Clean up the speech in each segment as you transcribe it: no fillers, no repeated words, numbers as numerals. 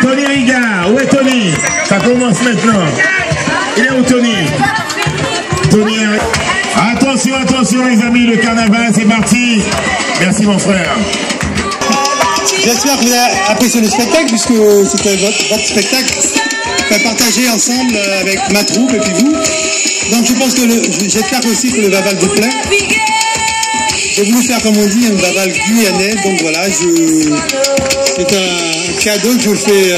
Tony Riga, où est Tony? Ça commence maintenant. Il est où Tony? Tony, attention, attention les amis, le carnaval c'est parti. Merci mon frère. J'espère que vous avez apprécié le spectacle, puisque c'était votre spectacle. Fait partager ensemble avec ma troupe et puis vous. Donc je pense que j'espère aussi que le Vaval vous plaît. J'ai voulu faire, comme on dit, un Vaval guyanais. Donc voilà, c'est un cadeau que je fais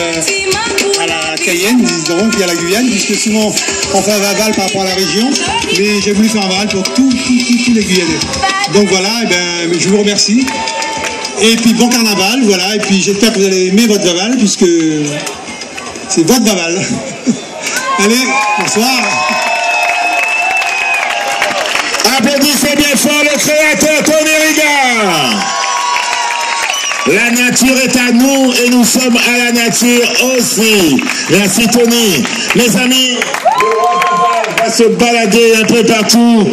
à la Cayenne, disons, puis à la Guyane, puisque souvent on fait un Vaval par rapport à la région. Mais j'ai voulu faire un Vaval pour tous les Guyanais. Donc voilà, et ben, je vous remercie. Et puis bon carnaval, voilà. Et puis j'espère que vous allez aimer votre Vaval, puisque c'est votre Vaval. Allez, bonsoir. Applaudissez bien fort le créateur Tony Riga. La nature est à nous et nous sommes à la nature aussi. Merci Tony. Les amis, le roi Vaval va se balader un peu partout.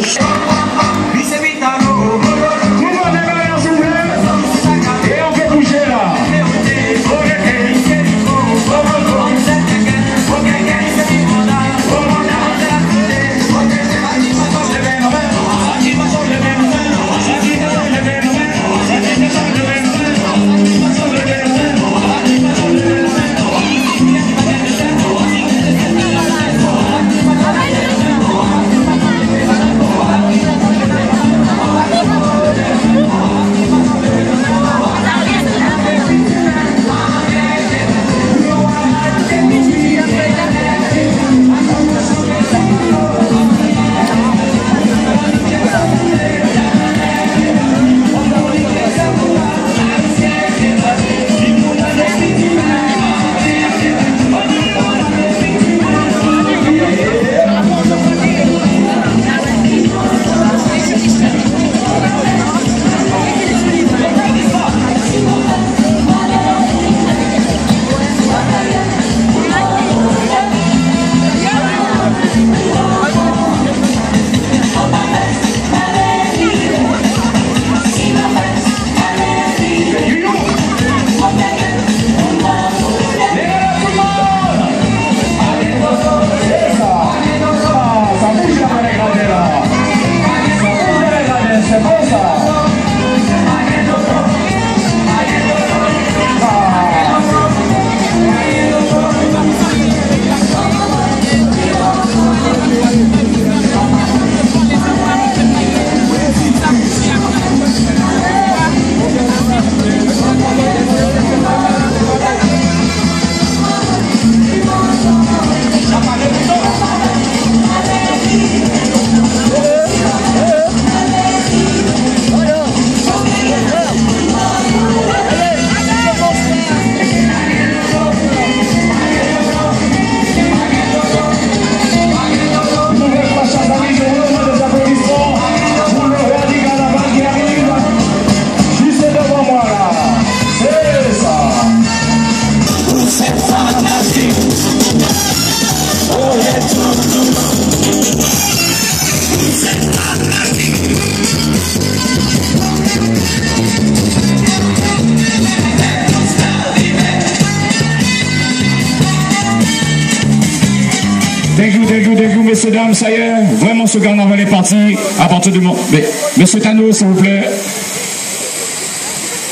Thank you, messieurs, dames, ça y est, vraiment ce carnaval est parti à partir du moment. Mais, monsieur Tano, s'il vous plaît.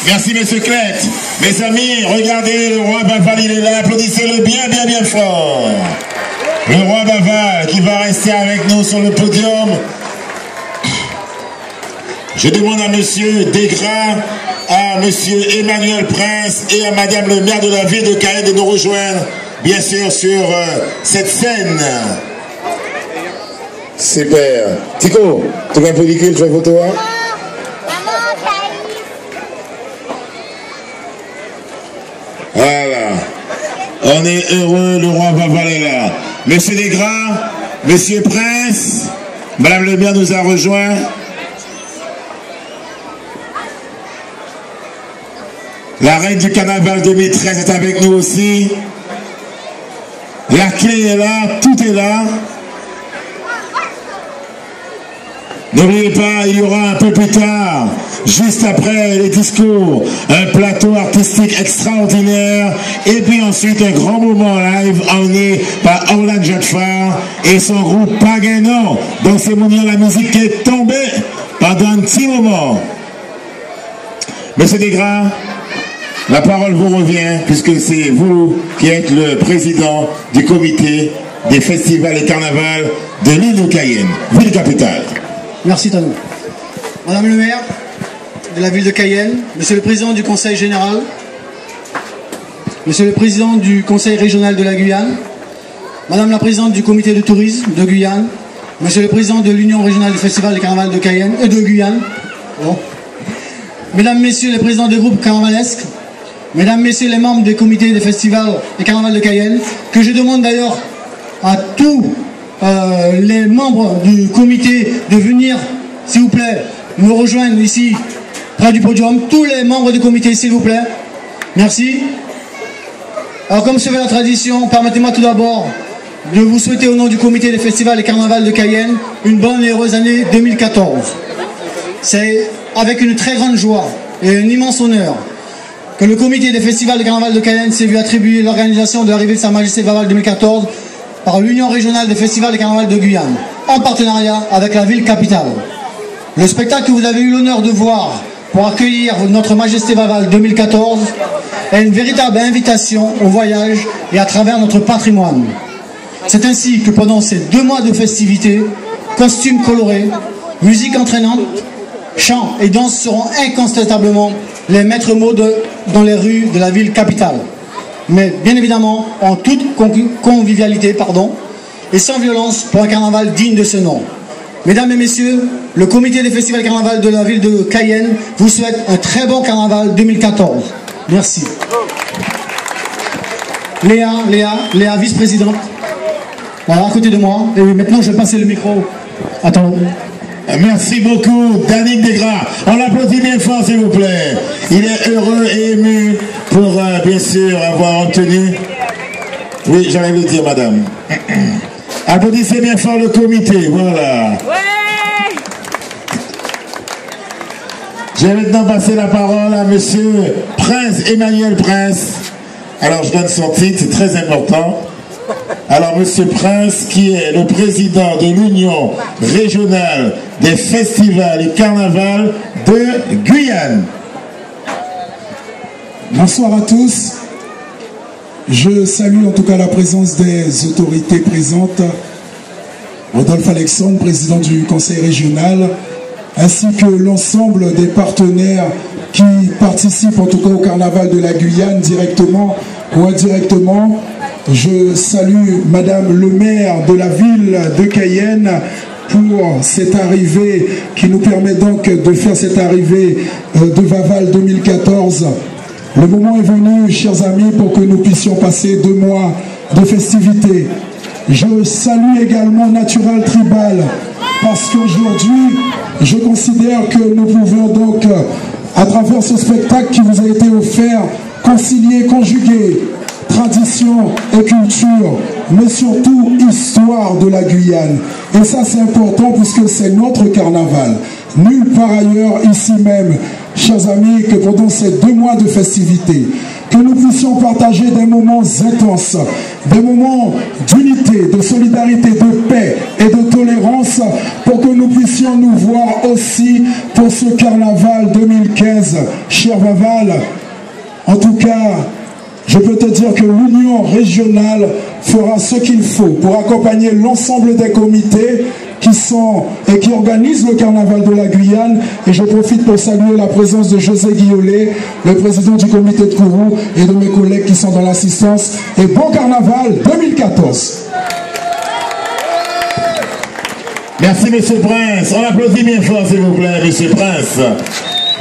Merci, monsieur Clet. Mes amis, regardez, le roi Vaval, il est là, applaudissez-le bien, bien, bien fort. Le roi Vaval qui va rester avec nous sur le podium. Je demande à monsieur Desgras, à monsieur Emmanuel Prince et à madame le maire de la ville de Cayenne de nous rejoindre, bien sûr, sur cette scène. Super. Tico, tu veux un pellicule, tu veux une photo, hein? Voilà. On est heureux, le roi Vaval est là. Monsieur Desgras, monsieur Prince, madame le maire nous a rejoint. La reine du carnaval 2013 est avec nous aussi. La clé est là, tout est là. N'oubliez pas, il y aura un peu plus tard, juste après les discours, un plateau artistique extraordinaire et puis ensuite un grand moment live emmené par Orlan Jadfar et son groupe Pagano. Donc c'est moment la musique qui est tombée pendant un petit moment. Monsieur Desgras, la parole vous revient puisque c'est vous qui êtes le président du comité des festivals et carnavals de l'île de Cayenne, ville capitale. Merci Tano. Madame le maire de la ville de Cayenne, monsieur le président du conseil général, monsieur le président du conseil régional de la Guyane, madame la présidente du comité de tourisme de Guyane, monsieur le président de l'union régionale du festival des carnavals de Cayenne et de Guyane, bon. Mesdames, messieurs les présidents des groupes carnavalesques, mesdames, messieurs les membres des comités des festivals et carnavals de Cayenne, que je demande d'ailleurs à tous les membres du comité de venir, s'il vous plaît, nous rejoindre ici, près du podium. Tous les membres du comité, s'il vous plaît. Merci. Alors, comme c'est la tradition, permettez-moi tout d'abord de vous souhaiter au nom du comité des festivals et carnavals de Cayenne une bonne et heureuse année 2014. C'est avec une très grande joie et un immense honneur que le comité des festivals et carnavals de Cayenne s'est vu attribuer l'organisation de l'arrivée de Sa Majesté Vaval 2014 par l'Union régionale des festivals et carnavals de Guyane, en partenariat avec la ville capitale. Le spectacle que vous avez eu l'honneur de voir pour accueillir notre Majesté Vaval 2014 est une véritable invitation au voyage et à travers notre patrimoine. C'est ainsi que pendant ces 2 mois de festivités, costumes colorés, musique entraînante, chants et danses seront incontestablement les maîtres mots dans les rues de la ville capitale. Mais bien évidemment en toute convivialité et sans violence pour un carnaval digne de ce nom. Mesdames et messieurs, le comité des festivals et carnavals de la ville de Cayenne vous souhaite un très bon carnaval 2014. Merci. Léa, vice-présidente, voilà, à côté de moi. Et maintenant je vais passer le micro. Attends. Merci beaucoup, Danick Desgras. On l'applaudit bien fort, s'il vous plaît. Il est heureux et ému pour, bien sûr, avoir obtenu... Oui, j'allais le dire, madame. Applaudissez bien fort le comité, voilà. Ouais. Je vais maintenant passer la parole à monsieur Prince, Emmanuel Prince. Alors, je donne son titre, c'est très important. Alors, monsieur Prince, qui est le président de l'Union régionale des festivals et carnavals de Guyane. Bonsoir à tous. Je salue en tout cas la présence des autorités présentes. Rodolphe Alexandre, président du conseil régional, ainsi que l'ensemble des partenaires qui participent en tout cas au carnaval de la Guyane, directement ou indirectement. Je salue Madame le maire de la ville de Cayenne pour cette arrivée qui nous permet donc de faire cette arrivée de Vaval 2014. Le moment est venu, chers amis, pour que nous puissions passer 2 mois de festivités. Je salue également Natural Tribal parce qu'aujourd'hui, je considère que nous pouvons donc, à travers ce spectacle qui vous a été offert, concilier, conjuguer tradition et culture, mais surtout histoire de la Guyane. Et ça, c'est important puisque c'est notre carnaval. Nulle part ailleurs, ici même, chers amis, que pendant ces 2 mois de festivités, que nous puissions partager des moments intenses, des moments d'unité, de solidarité, de paix et de tolérance, pour que nous puissions nous voir aussi pour ce carnaval 2015. Cher Vaval, en tout cas, je peux te dire que l'Union régionale fera ce qu'il faut pour accompagner l'ensemble des comités qui sont et qui organisent le carnaval de la Guyane. Et je profite pour saluer la présence de José Guillolet, le président du comité de Kourou, et de mes collègues qui sont dans l'assistance. Et bon carnaval 2014. Merci, monsieur Prince. On applaudit bien fort, s'il vous plaît, monsieur Prince.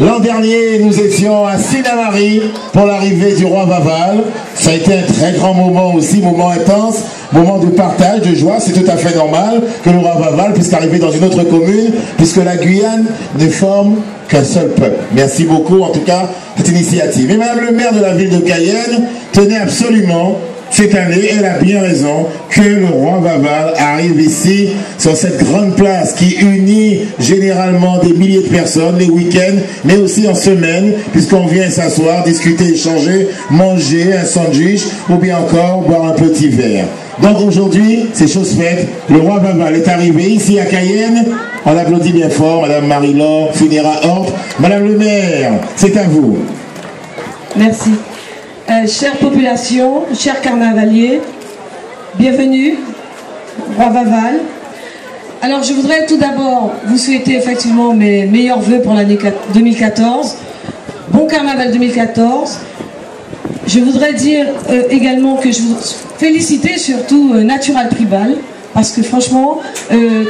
L'an dernier, nous étions à Sinamari pour l'arrivée du roi Vaval. Ça a été un très grand moment aussi, moment intense, moment de partage, de joie. C'est tout à fait normal que le roi Vaval puisse arriver dans une autre commune, puisque la Guyane ne forme qu'un seul peuple. Merci beaucoup, en tout cas, cette initiative. Et madame le maire de la ville de Cayenne tenait absolument cette année, elle a bien raison, que le roi Vaval arrive ici, sur cette grande place qui unit généralement des milliers de personnes les week-ends, mais aussi en semaine, puisqu'on vient s'asseoir, discuter, échanger, manger un sandwich, ou bien encore boire un petit verre. Donc aujourd'hui, c'est chose faite, le roi Vaval est arrivé ici à Cayenne. On applaudit bien fort, Madame Marie-Laure Funera-Horte. Madame le maire, c'est à vous. Merci. Chère population, chers carnavaliers, bienvenue, roi Vaval. Alors je voudrais tout d'abord vous souhaiter effectivement mes meilleurs vœux pour l'année 2014. Bon carnaval 2014. Je voudrais dire également que je vous féliciter surtout Natural Tribal, parce que franchement,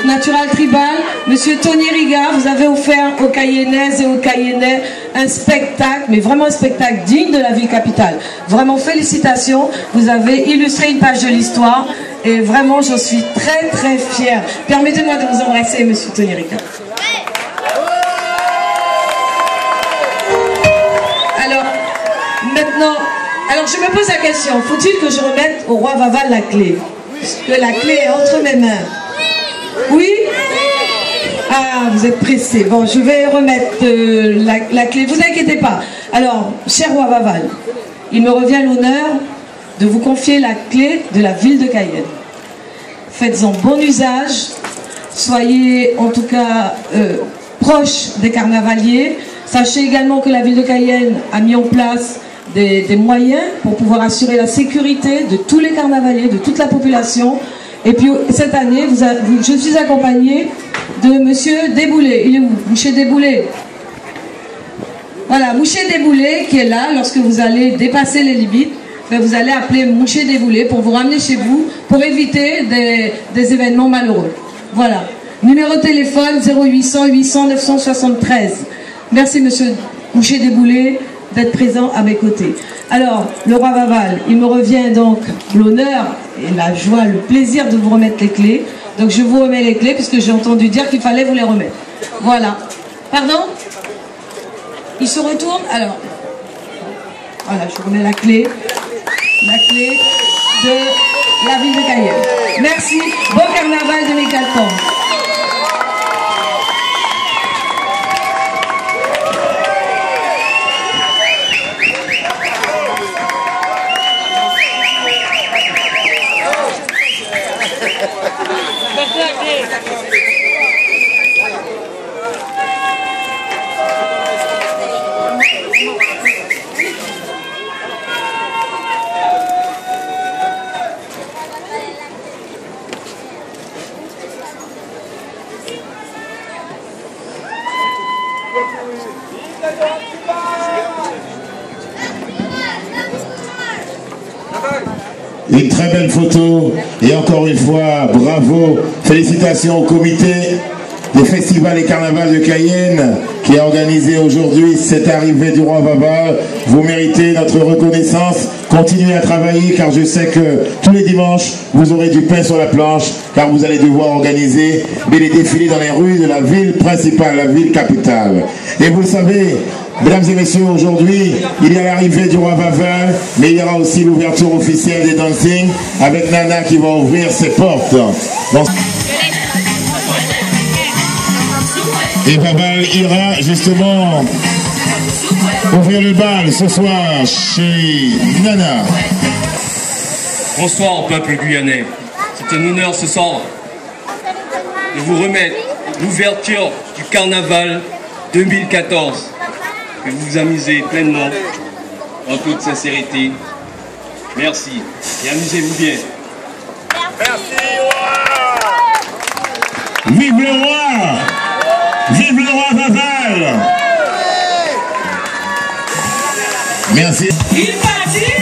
Natural Tribal, Monsieur Tony Riga, vous avez offert aux Cayennaises et aux Cayennais un spectacle, mais vraiment un spectacle digne de la ville capitale. Vraiment félicitations, vous avez illustré une page de l'histoire et vraiment j'en suis très très fière. Permettez-moi de vous embrasser, Monsieur Tony Riga. Alors, maintenant, je me pose la question, faut-il que je remette au roi Vaval la clé? Que la clé est entre mes mains. Oui? Ah, vous êtes pressé. Bon, je vais remettre la clé. Vous inquiétez pas. Alors, cher roi Vaval, il me revient l'honneur de vous confier la clé de la ville de Cayenne. Faites-en bon usage. Soyez en tout cas proches des carnavaliers. Sachez également que la ville de Cayenne a mis en place des moyens pour pouvoir assurer la sécurité de tous les carnavaliers, de toute la population. Et puis cette année, je suis accompagnée de Monsieur Desboulets. Il est où? Monsieur Desboulets. Voilà, Monsieur Desboulets qui est là. Lorsque vous allez dépasser les limites, vous allez appeler Monsieur Desboulets pour vous ramener chez vous, pour éviter des événements malheureux. Voilà. Numéro de téléphone 0800 800 973. Merci Monsieur Desboulets d'être présent à mes côtés. Alors, le roi Vaval, il me revient donc l'honneur et la joie, le plaisir de vous remettre les clés. Donc je vous remets les clés puisque j'ai entendu dire qu'il fallait vous les remettre. Voilà. Pardon? Il se retourne? Alors, voilà, je vous remets la clé de la ville de Cayenne. Merci. Bon carnaval 2014. Une très belle photo et encore une fois, bravo, félicitations au comité des festivals et carnavals de Cayenne qui a organisé aujourd'hui cette arrivée du roi Vaval. Vous méritez notre reconnaissance. Continuez à travailler car je sais que tous les dimanches, vous aurez du pain sur la planche car vous allez devoir organiser les défilés dans les rues de la ville principale, la ville capitale. Et vous le savez, mesdames et messieurs, aujourd'hui, il y a l'arrivée du roi Vaval, mais il y aura aussi l'ouverture officielle des dancing avec Nana qui va ouvrir ses portes. Donc, et Vaval ira justement ouvrir le bal ce soir chez Nana. Bonsoir peuple guyanais. C'est un honneur ce soir de vous remettre l'ouverture du carnaval 2014. Que vous vous amusez pleinement, en toute sincérité. Merci et amusez-vous bien. Merci roi. Vive le roi. Vive le roi Vaval. Merci. Il partit.